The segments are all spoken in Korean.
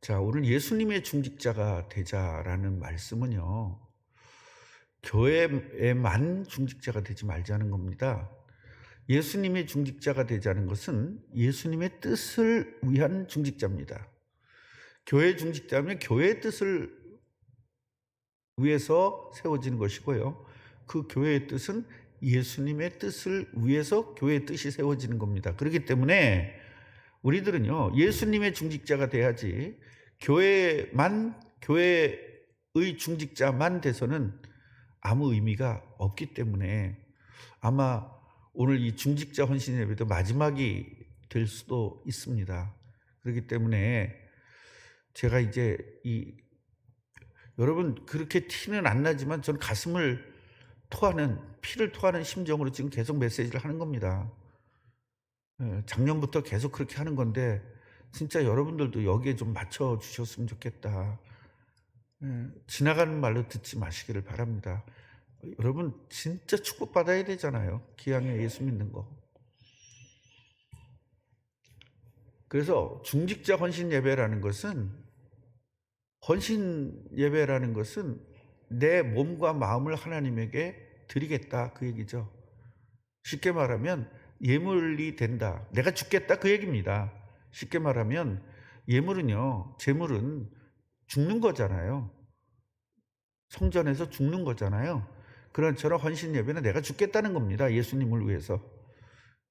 자, 오늘 예수님의 중직자가 되자라는 말씀은요, 교회에만 중직자가 되지 말자는 겁니다. 예수님의 중직자가 되자는 것은 예수님의 뜻을 위한 중직자입니다. 교회 중직자면 교회의 뜻을 위해서 세워지는 것이고요. 그 교회의 뜻은 예수님의 뜻을 위해서 교회의 뜻이 세워지는 겁니다. 그렇기 때문에 우리들은요, 예수님의 중직자가 돼야지 교회의 중직자만 돼서는 아무 의미가 없기 때문에 아마 오늘 이 중직자 헌신 예배도 마지막이 될 수도 있습니다. 그렇기 때문에 제가 이제 여러분 그렇게 티는 안 나지만 저는 피를 토하는 심정으로 지금 계속 메시지를 하는 겁니다. 작년부터 계속 그렇게 하는 건데 진짜 여러분들도 여기에 좀 맞춰 주셨으면 좋겠다. 지나가는 말로 듣지 마시기를 바랍니다. 여러분 진짜 축복받아야 되잖아요. 기왕에 예수 믿는 거. 그래서 중직자 헌신 예배라는 것은 내 몸과 마음을 하나님에게 드리겠다 그 얘기죠. 쉽게 말하면 예물이 된다. 내가 죽겠다 그 얘기입니다. 쉽게 말하면 재물은 죽는 거잖아요. 성전에서 죽는 거잖아요. 그런 처럼 헌신 예배는 내가 죽겠다는 겁니다. 예수님을 위해서.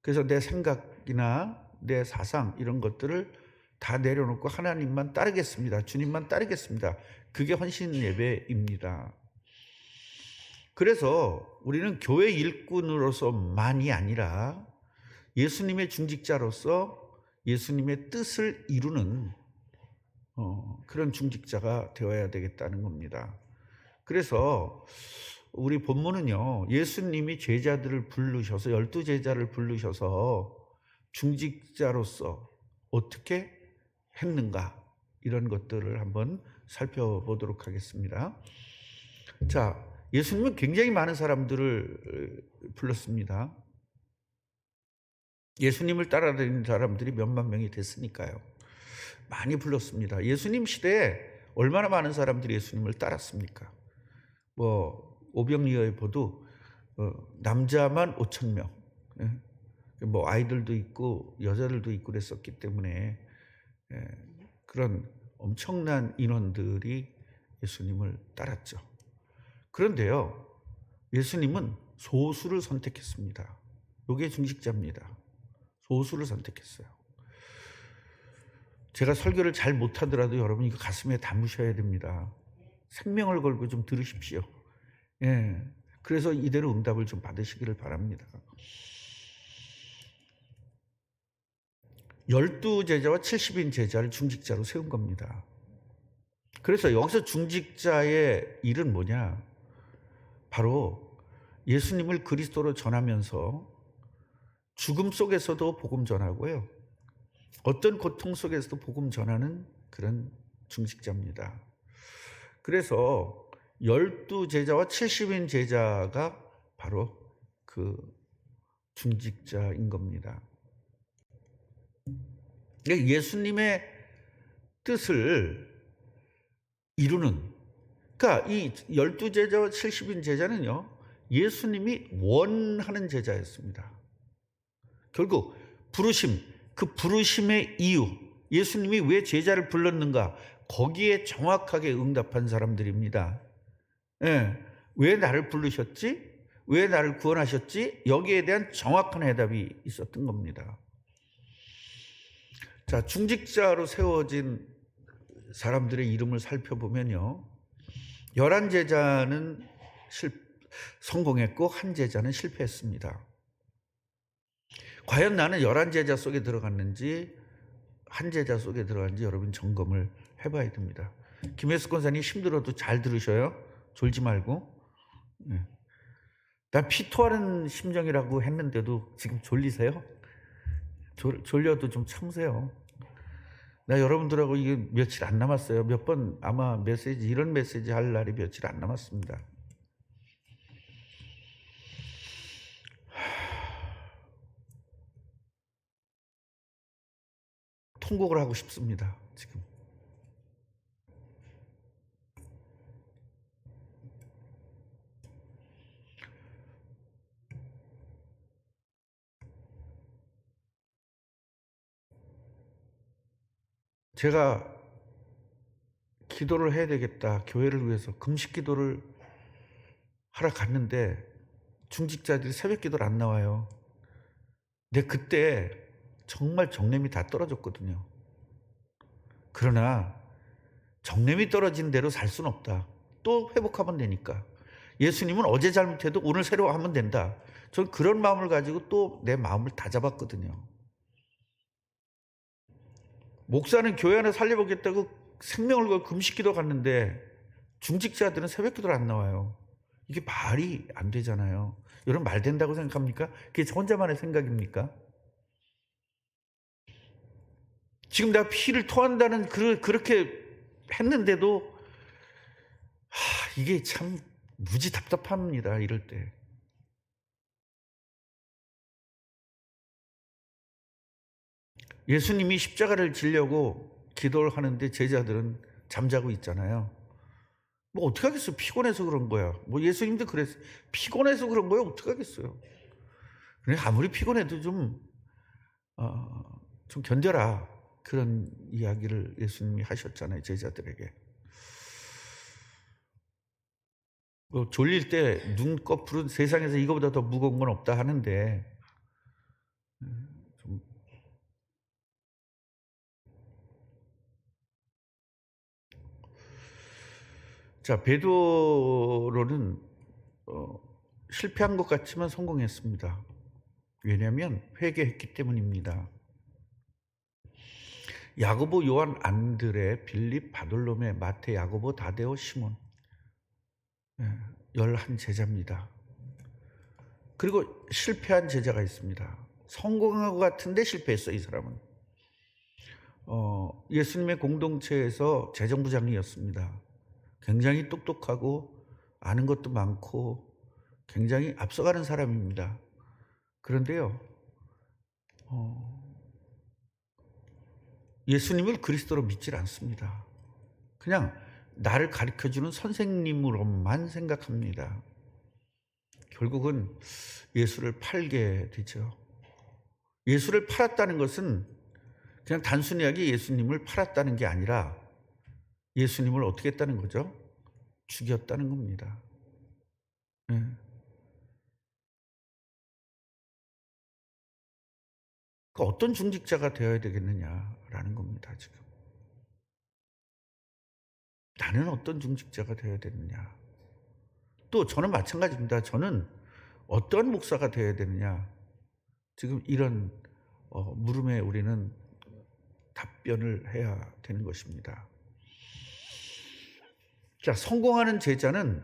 그래서 내 생각이나 내 사상 이런 것들을 다 내려놓고 하나님만 따르겠습니다. 주님만 따르겠습니다. 그게 헌신 예배입니다. 그래서 우리는 교회 일꾼으로서만이 아니라 예수님의 중직자로서 예수님의 뜻을 이루는 그런 중직자가 되어야 되겠다는 겁니다. 그래서 우리 본문은요, 예수님이 제자들을 부르셔서 12제자를 부르셔서 중직자로서 어떻게 했는가 이런 것들을 한번 살펴보도록 하겠습니다. 자, 예수님은 굉장히 많은 사람들을 불렀습니다. 예수님을 따라다니는 사람들이 몇만 명이 됐으니까요. 많이 불렀습니다. 예수님 시대에 얼마나 많은 사람들이 예수님을 따랐습니까? 오병이어에 보도 남자만 5,000명, 아이들도 있고 여자들도 있고 그랬었기 때문에 그런 엄청난 인원들이 예수님을 따랐죠. 그런데요, 예수님은 소수를 선택했습니다. 이게 중직자입니다. 소수를 선택했어요. 제가 설교를 잘 못하더라도 여러분 이거 가슴에 담으셔야 됩니다. 생명을 걸고 좀 들으십시오. 그래서 이대로 응답을 좀 받으시기를 바랍니다. 12제자와 70인 제자를 중직자로 세운 겁니다. 그래서 여기서 중직자의 일은 뭐냐? 바로 예수님을 그리스도로 전하면서 죽음 속에서도 복음 전하고요. 어떤 고통 속에서도 복음 전하는 그런 중직자입니다. 그래서 12제자와 70인 제자가 바로 그 중직자인 겁니다. 예수님의 뜻을 이루는, 그러니까 이 12제자와 70인 제자는요, 예수님이 원하는 제자였습니다. 결국 그 부르심의 이유, 예수님이 왜 제자를 불렀는가, 거기에 정확하게 응답한 사람들입니다. 왜 나를 부르셨지? 왜 나를 구원하셨지? 여기에 대한 정확한 해답이 있었던 겁니다. 자, 중직자로 세워진 사람들의 이름을 살펴보면요, 11제자는 성공했고 한 제자는 실패했습니다. 과연 나는 11제자 속에 들어갔는지 한 제자 속에 들어갔는지 여러분 점검을 해봐야 됩니다. 김혜숙 권사님 힘들어도 잘 들으셔요. 졸지 말고. 난 피토하는 심정이라고 했는데도 지금 졸리세요? 졸려도 좀 참으세요. 나 여러분들하고 이게 며칠 안 남았어요. 몇 번 아마 이런 메시지 할 날이 며칠 안 남았습니다. 통곡을 하고 싶습니다. 지금 제가 기도를 해야 되겠다, 교회를 위해서 금식 기도를 하러 갔는데 중직자들이 새벽 기도를 안 나와요. 근데 그때 정말 정념이 다 떨어졌거든요. 그러나 정념이 떨어진 대로 살 수는 없다. 또 회복하면 되니까. 예수님은 어제 잘못해도 오늘 새로 하면 된다. 저는 그런 마음을 가지고 또 내 마음을 다잡았거든요. 목사는 교회 하나 살려보겠다고 생명을 걸고 금식기도 갔는데 중직자들은 새벽 기도를 안 나와요. 이게 말이 안 되잖아요. 여러분 말 된다고 생각합니까? 그게 저 혼자만의 생각입니까? 지금 내가 피를 토한다는 그렇게 했는데도 이게 참 무지 답답합니다. 이럴 때. 예수님이 십자가를 지려고 기도를 하는데 제자들은 잠자고 있잖아요. 뭐 어떻게 하겠어요? 피곤해서 그런 거야. 뭐 예수님도 그랬어요. 피곤해서 그런 거야? 어떻게 하겠어요? 그래 아무리 피곤해도 좀 견뎌라. 그런 이야기를 예수님이 하셨잖아요. 제자들에게. 뭐 졸릴 때 눈꺼풀은 세상에서 이거보다 더 무거운 건 없다 하는데 좀 자, 베드로는 실패한 것 같지만 성공했습니다. 왜냐하면 회개했기 때문입니다. 야고보, 요한, 안드레, 빌립, 바돌로메, 마태, 야고보, 다데오, 시몬 11 제자입니다. 그리고 실패한 제자가 있습니다. 성공한 것 같은데 실패했어, 이 사람은. 예수님의 공동체에서 재정부장이었습니다. 굉장히 똑똑하고 아는 것도 많고 굉장히 앞서가는 사람입니다. 그런데요, 예수님을 그리스도로 믿질 않습니다. 그냥 나를 가르쳐주는 선생님으로만 생각합니다. 결국은 예수를 팔게 되죠. 예수를 팔았다는 것은 그냥 단순하게 예수님을 팔았다는 게 아니라 예수님을 어떻게 했다는 거죠? 죽였다는 겁니다. 네. 그러니까 어떤 중직자가 되어야 되겠느냐라는 겁니다. 지금 나는 어떤 중직자가 되어야 되느냐. 또 저는 마찬가지입니다. 저는 어떤 목사가 되어야 되느냐. 지금 이런 물음에 우리는 답변을 해야 되는 것입니다. 자, 성공하는 제자는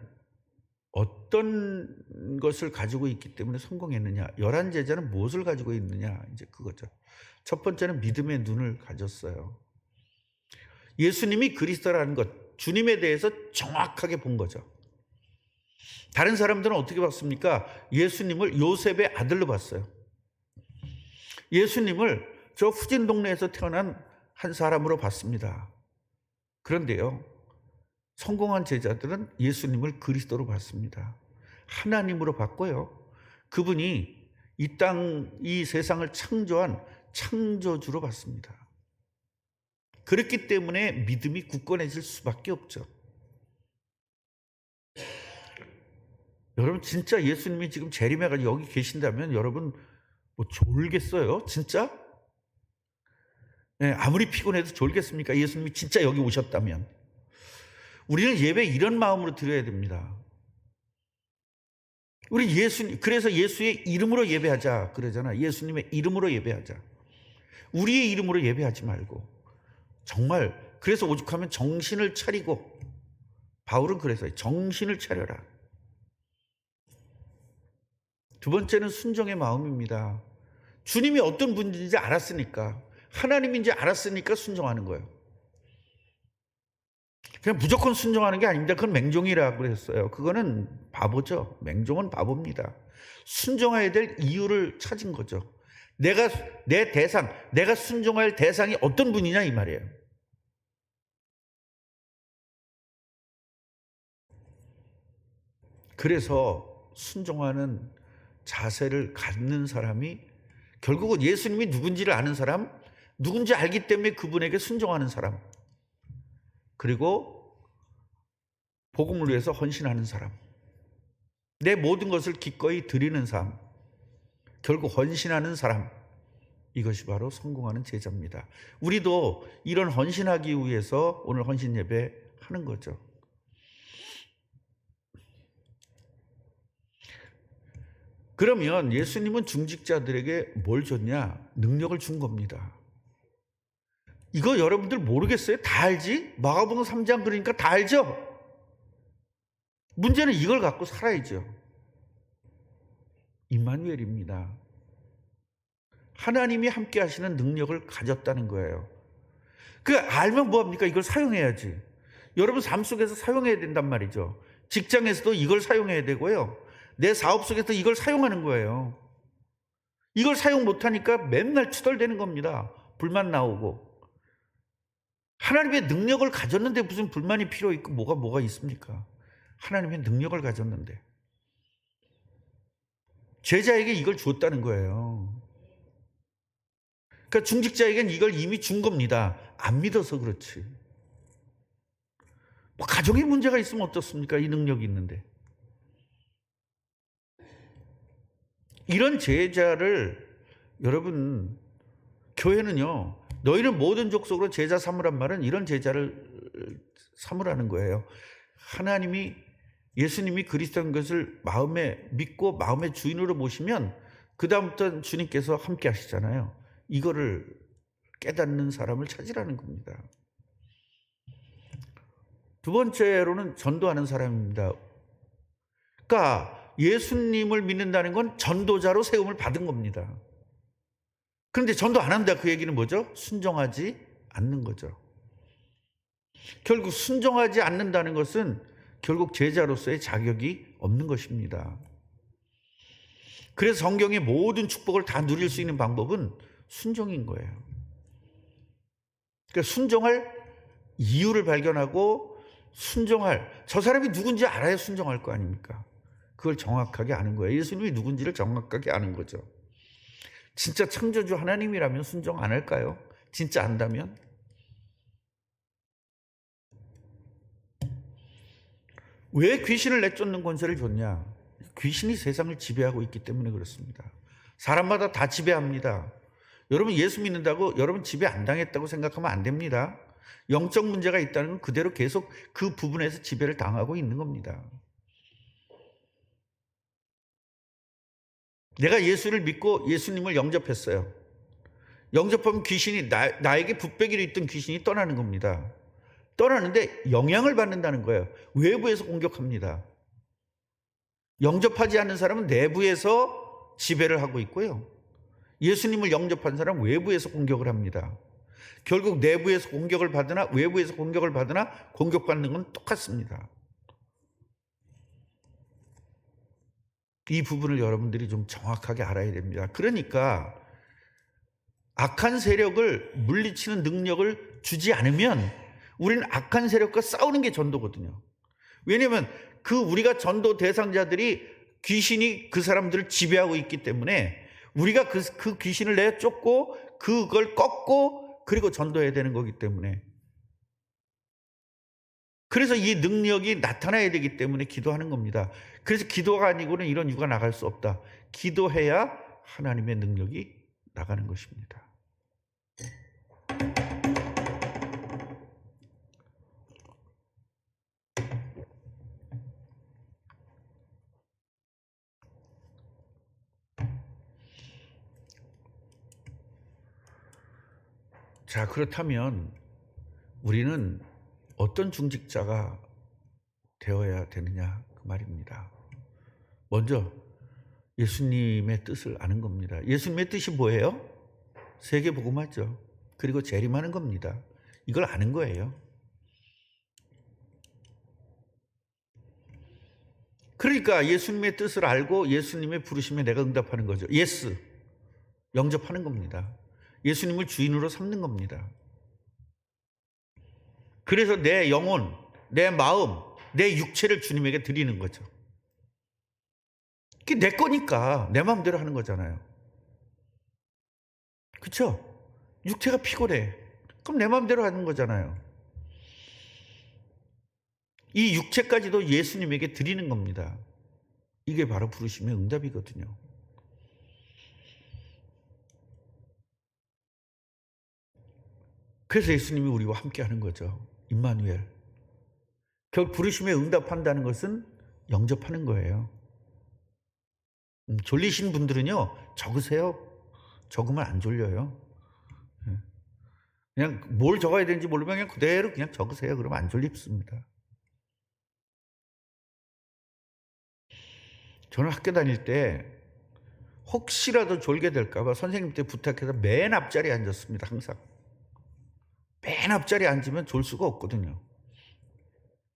어떤 것을 가지고 있기 때문에 성공했느냐. 11 제자는 무엇을 가지고 있느냐. 이제 그거죠. 첫 번째는 믿음의 눈을 가졌어요. 예수님이 그리스도라는 것, 주님에 대해서 정확하게 본 거죠. 다른 사람들은 어떻게 봤습니까? 예수님을 요셉의 아들로 봤어요. 예수님을 저 후진 동네에서 태어난 한 사람으로 봤습니다. 그런데요, 성공한 제자들은 예수님을 그리스도로 봤습니다. 하나님으로 봤고요. 그분이 이 세상을 창조한 창조주로 봤습니다. 그렇기 때문에 믿음이 굳건해질 수밖에 없죠. 여러분 진짜 예수님이 지금 재림해가 여기 계신다면 여러분 뭐 졸겠어요? 진짜? 네, 아무리 피곤해도 졸겠습니까? 예수님이 진짜 여기 오셨다면. 우리는 예배 이런 마음으로 드려야 됩니다. 우리 그래서 예수의 이름으로 예배하자 그러잖아. 예수님의 이름으로 예배하자. 우리의 이름으로 예배하지 말고 정말 그래서 오죽하면 정신을 차리고 바울은 그래서 정신을 차려라. 두 번째는 순종의 마음입니다. 주님이 어떤 분인지 알았으니까 하나님인지 알았으니까 순종하는 거예요. 그냥 무조건 순종하는 게 아닙니다. 그건 맹종이라고 그랬어요. 그거는 바보죠. 맹종은 바보입니다. 순종해야 될 이유를 찾은 거죠. 내가 순종할 대상이 어떤 분이냐 이 말이에요. 그래서 순종하는 자세를 갖는 사람이 결국은 예수님이 누군지를 아는 사람, 누군지 알기 때문에 그분에게 순종하는 사람, 그리고 복음을 위해서 헌신하는 사람, 내 모든 것을 기꺼이 드리는 삶, 결국 헌신하는 사람, 이것이 바로 성공하는 제자입니다. 우리도 이런 헌신하기 위해서 오늘 헌신 예배 하는 거죠. 그러면 예수님은 중직자들에게 뭘 줬냐? 능력을 준 겁니다. 이거 여러분들 모르겠어요? 다 알지? 마가복음 3장 그러니까 다 알죠? 문제는 이걸 갖고 살아야죠. 임마누엘입니다. 하나님이 함께 하시는 능력을 가졌다는 거예요. 그 알면 뭐합니까? 이걸 사용해야지. 여러분 삶 속에서 사용해야 된단 말이죠. 직장에서도 이걸 사용해야 되고요. 내 사업 속에서 이걸 사용하는 거예요. 이걸 사용 못하니까 맨날 투덜대는 겁니다. 불만 나오고. 하나님의 능력을 가졌는데 무슨 불만이 필요 있고 뭐가 있습니까? 하나님의 능력을 가졌는데. 제자에게 이걸 줬다는 거예요. 그러니까 중직자에겐 이걸 이미 준 겁니다. 안 믿어서 그렇지. 뭐 가정에 문제가 있으면 어떻습니까? 이 능력이 있는데. 이런 제자를 여러분, 교회는요, 너희는 모든 족속으로 제자 삼으란 말은 이런 제자를 삼으라는 거예요. 하나님이, 예수님이 그리스도인 것을 마음에 믿고 마음의 주인으로 모시면 그 다음부터는 주님께서 함께 하시잖아요. 이거를 깨닫는 사람을 찾으라는 겁니다. 두 번째로는 전도하는 사람입니다. 그러니까 예수님을 믿는다는 건 전도자로 세움을 받은 겁니다. 그런데 전도 안 한다, 그 얘기는 뭐죠? 순종하지 않는 거죠. 결국 순종하지 않는다는 것은 결국 제자로서의 자격이 없는 것입니다. 그래서 성경의 모든 축복을 다 누릴 수 있는 방법은 순종인 거예요. 그러니까 순종할 이유를 발견하고 순종할, 저 사람이 누군지 알아야 순종할 거 아닙니까? 그걸 정확하게 아는 거예요. 예수님이 누군지를 정확하게 아는 거죠. 진짜 창조주 하나님이라면 순종 안 할까요? 진짜 안다면? 왜 귀신을 내쫓는 권세를 줬냐? 귀신이 세상을 지배하고 있기 때문에 그렇습니다. 사람마다 다 지배합니다. 여러분 예수 믿는다고 여러분 지배 안 당했다고 생각하면 안 됩니다. 영적 문제가 있다는 건 그대로 계속 그 부분에서 지배를 당하고 있는 겁니다. 내가 예수를 믿고 예수님을 영접했어요. 영접하면 귀신이 나에게 붓배기로 있던 귀신이 떠나는 겁니다. 떠나는데 영향을 받는다는 거예요. 외부에서 공격합니다. 영접하지 않는 사람은 내부에서 지배를 하고 있고요. 예수님을 영접한 사람은 외부에서 공격을 합니다. 결국 내부에서 공격을 받으나 외부에서 공격을 받으나 공격받는 건 똑같습니다. 이 부분을 여러분들이 좀 정확하게 알아야 됩니다. 그러니까 악한 세력을 물리치는 능력을 주지 않으면 우리는 악한 세력과 싸우는 게 전도거든요. 왜냐하면 우리가 전도 대상자들이 귀신이 그 사람들을 지배하고 있기 때문에 우리가 그 귀신을 내쫓고 그걸 꺾고 그리고 전도해야 되는 거기 때문에, 그래서 이 능력이 나타나야 되기 때문에 기도하는 겁니다. 그래서 기도가 아니고는 이런 유가 나갈 수 없다. 기도해야 하나님의 능력이 나가는 것입니다. 자, 그렇다면 우리는 어떤 중직자가 되어야 되느냐 그 말입니다. 먼저 예수님의 뜻을 아는 겁니다. 예수님의 뜻이 뭐예요? 세계복음화죠. 그리고 재림하는 겁니다. 이걸 아는 거예요. 그러니까 예수님의 뜻을 알고 예수님의 부르심에 내가 응답하는 거죠. 예스, 영접하는 겁니다. 예수님을 주인으로 삼는 겁니다. 그래서 내 영혼, 내 마음, 내 육체를 주님에게 드리는 거죠. 그게 내 거니까 내 마음대로 하는 거잖아요. 그렇죠? 육체가 피곤해. 그럼 내 마음대로 하는 거잖아요. 이 육체까지도 예수님에게 드리는 겁니다. 이게 바로 부르심의 응답이거든요. 그래서 예수님이 우리와 함께 하는 거죠. 임마누엘. 결국 부르심에 응답한다는 것은 영접하는 거예요. 졸리신 분들은요, 적으세요. 적으면 안 졸려요. 그냥 뭘 적어야 되는지 모르면 그냥 그대로 그냥 적으세요. 그러면 안 졸립습니다. 저는 학교 다닐 때 혹시라도 졸게 될까봐 선생님한테 부탁해서 맨 앞자리에 앉았습니다. 항상. 맨 앞자리에 앉으면 졸 수가 없거든요.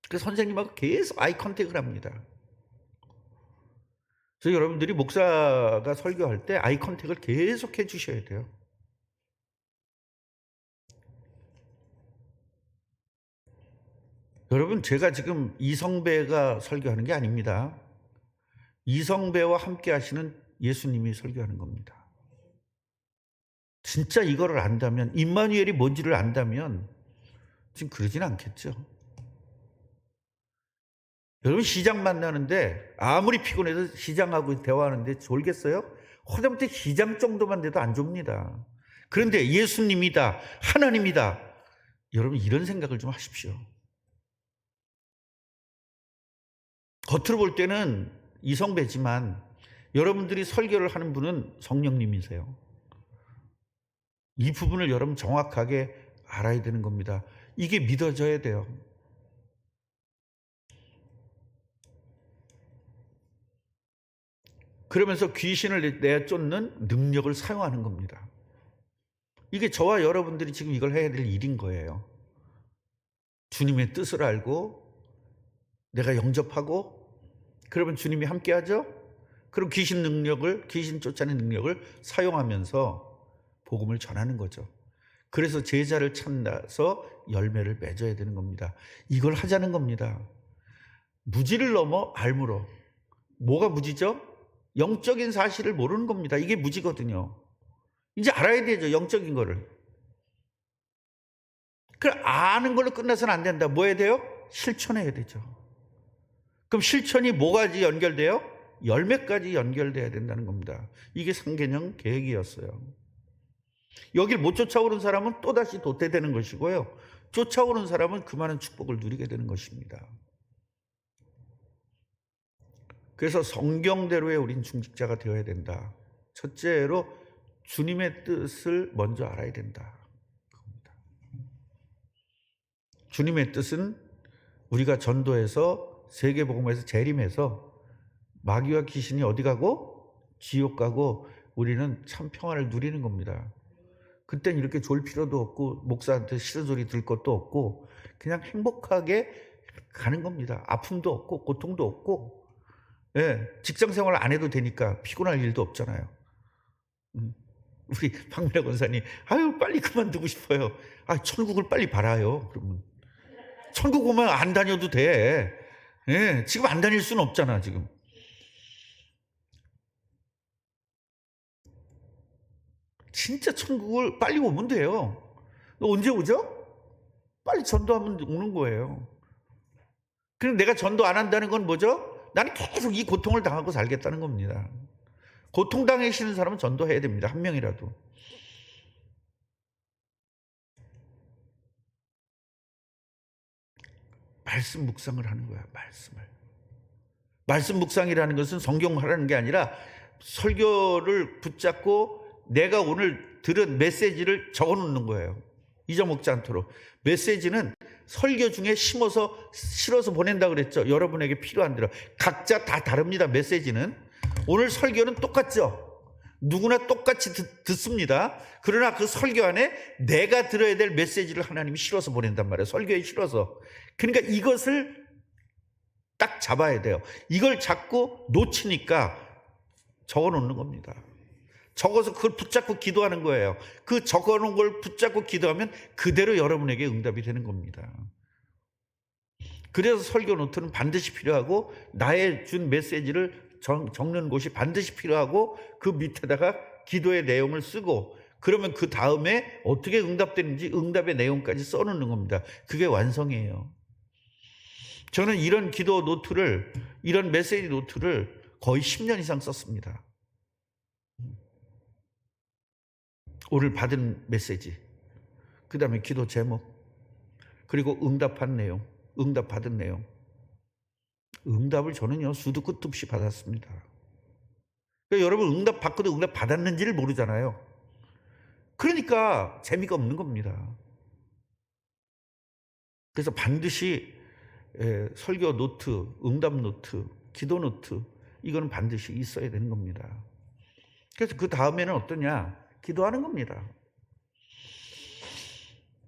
그래서 선생님하고 계속 아이 컨택을 합니다. 그래서 여러분들이 목사가 설교할 때 아이 컨택을 계속 해 주셔야 돼요. 여러분, 제가 지금 이성배가 설교하는 게 아닙니다. 이성배와 함께 하시는 예수님이 설교하는 겁니다. 진짜 이거를 안다면, 임마누엘이 뭔지를 안다면 지금 그러진 않겠죠. 여러분, 시장 만나는데 아무리 피곤해도 시장하고 대화하는데 졸겠어요? 허접대 시장 정도만 돼도 안 좁니다. 그런데 예수님이다, 하나님이다, 여러분 이런 생각을 좀 하십시오. 겉으로 볼 때는 이성배지만 여러분들이 설교를 하는 분은 성령님이세요. 이 부분을 여러분 정확하게 알아야 되는 겁니다. 이게 믿어져야 돼요. 그러면서 귀신을 내쫓는 능력을 사용하는 겁니다. 이게 저와 여러분들이 지금 이걸 해야 될 일인 거예요. 주님의 뜻을 알고 내가 영접하고, 그러면 주님이 함께하죠. 그럼 귀신 쫓아내는 능력을 사용하면서 복음을 전하는 거죠. 그래서 제자를 찾아서 열매를 맺어야 되는 겁니다. 이걸 하자는 겁니다. 무지를 넘어 알므로. 뭐가 무지죠? 영적인 사실을 모르는 겁니다. 이게 무지거든요. 이제 알아야 되죠, 영적인 거를. 그 아는 걸로 끝나서는 안 된다. 뭐 해야 돼요? 실천해야 되죠. 그럼 실천이 뭐까지 연결돼요? 열매까지 연결돼야 된다는 겁니다. 이게 상계령 계획이었어요. 여길 못 쫓아오는 사람은 또다시 도태되는 것이고요, 쫓아오는 사람은 그 많은 축복을 누리게 되는 것입니다. 그래서 성경대로의 우린 중직자가 되어야 된다. 첫째로 주님의 뜻을 먼저 알아야 된다. 주님의 뜻은 우리가 전도해서 세계복음에서 재림해서 마귀와 귀신이 어디 가고? 지옥 가고 우리는 참 평안을 누리는 겁니다. 그땐 이렇게 졸 필요도 없고 목사한테 싫은 소리 들 것도 없고 그냥 행복하게 가는 겁니다. 아픔도 없고 고통도 없고, 예, 직장생활 안 해도 되니까 피곤할 일도 없잖아요. 우리 박민아 권사님, 아유 빨리 그만두고 싶어요. 천국을 빨리 바라요. 그러면 천국 오면 안 다녀도 돼. 예, 지금 안 다닐 수는 없잖아. 지금 진짜 천국을 빨리 오면 돼요. 언제 오죠? 빨리 전도하면 오는 거예요. 그럼 내가 전도 안 한다는 건 뭐죠? 나는 계속 이 고통을 당하고 살겠다는 겁니다. 고통당하시는 사람은 전도해야 됩니다. 한 명이라도. 말씀 묵상을 하는 거야. 말씀 묵상이라는 것은 성경하라는 게 아니라 설교를 붙잡고 내가 오늘 들은 메시지를 적어놓는 거예요. 잊어먹지 않도록. 메시지는 설교 중에 실어서 보낸다 그랬죠. 여러분에게 필요한 대로. 각자 다 다릅니다. 메시지는. 오늘 설교는 똑같죠. 누구나 똑같이 듣습니다. 그러나 그 설교 안에 내가 들어야 될 메시지를 하나님이 실어서 보낸단 말이에요. 설교에 실어서. 그러니까 이것을 딱 잡아야 돼요. 이걸 잡고 놓치니까 적어놓는 겁니다. 적어서 그걸 붙잡고 기도하는 거예요. 그 적어놓은 걸 붙잡고 기도하면 그대로 여러분에게 응답이 되는 겁니다. 그래서 설교 노트는 반드시 필요하고 나의 준 메시지를 적는 곳이 반드시 필요하고 그 밑에다가 기도의 내용을 쓰고 그러면 그 다음에 어떻게 응답되는지 응답의 내용까지 써놓는 겁니다. 그게 완성이에요. 저는 이런 기도 노트를, 이런 메시지 노트를 거의 10년 이상 썼습니다. 오늘 받은 메시지, 그 다음에 기도 제목, 그리고 응답한 내용, 응답 받은 내용. 응답을 저는요 수도 끝도 없이 받았습니다. 그러니까 여러분, 응답 받고도 응답 받았는지를 모르잖아요. 그러니까 재미가 없는 겁니다. 그래서 반드시 설교 노트, 응답 노트, 기도 노트, 이거는 반드시 있어야 되는 겁니다. 그래서 그 다음에는 어떠냐? 기도하는 겁니다.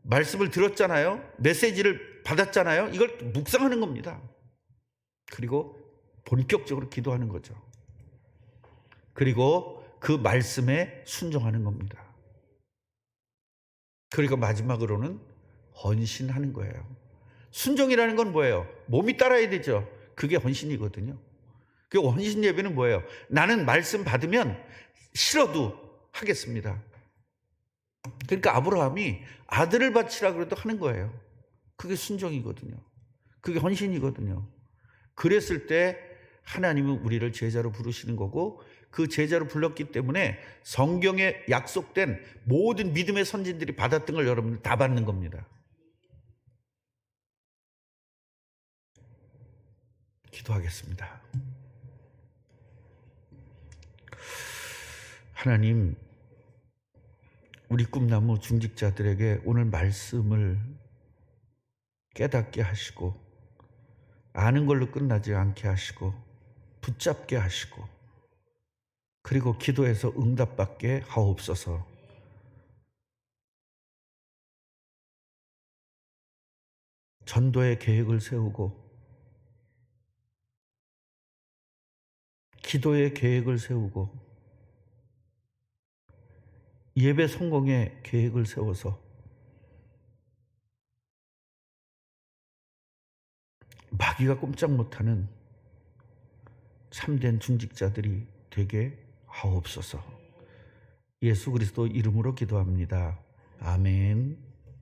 말씀을 들었잖아요. 메시지를 받았잖아요. 이걸 묵상하는 겁니다. 그리고 본격적으로 기도하는 거죠. 그리고 그 말씀에 순종하는 겁니다. 그리고 마지막으로는 헌신하는 거예요. 순종이라는 건 뭐예요? 몸이 따라야 되죠. 그게 헌신이거든요. 그 헌신 예배는 뭐예요? 나는 말씀 받으면 싫어도 하겠습니다. 그러니까 아브라함이 아들을 바치라 그래도 하는 거예요. 그게 순종이거든요. 그게 헌신이거든요. 그랬을 때 하나님은 우리를 제자로 부르시는 거고, 그 제자로 불렀기 때문에 성경에 약속된 모든 믿음의 선진들이 받았던 걸 여러분들 다 받는 겁니다. 기도하겠습니다. 하나님, 우리 꿈나무 중직자들에게 오늘 말씀을 깨닫게 하시고, 아는 걸로 끝나지 않게 하시고, 붙잡게 하시고, 그리고 기도해서 응답받게 하옵소서. 전도의 계획을 세우고, 기도의 계획을 세우고, 예배 성공의 계획을 세워서 마귀가 꼼짝 못하는 참된 중직자들이 되게 하옵소서. 예수 그리스도 이름으로 기도합니다. 아멘.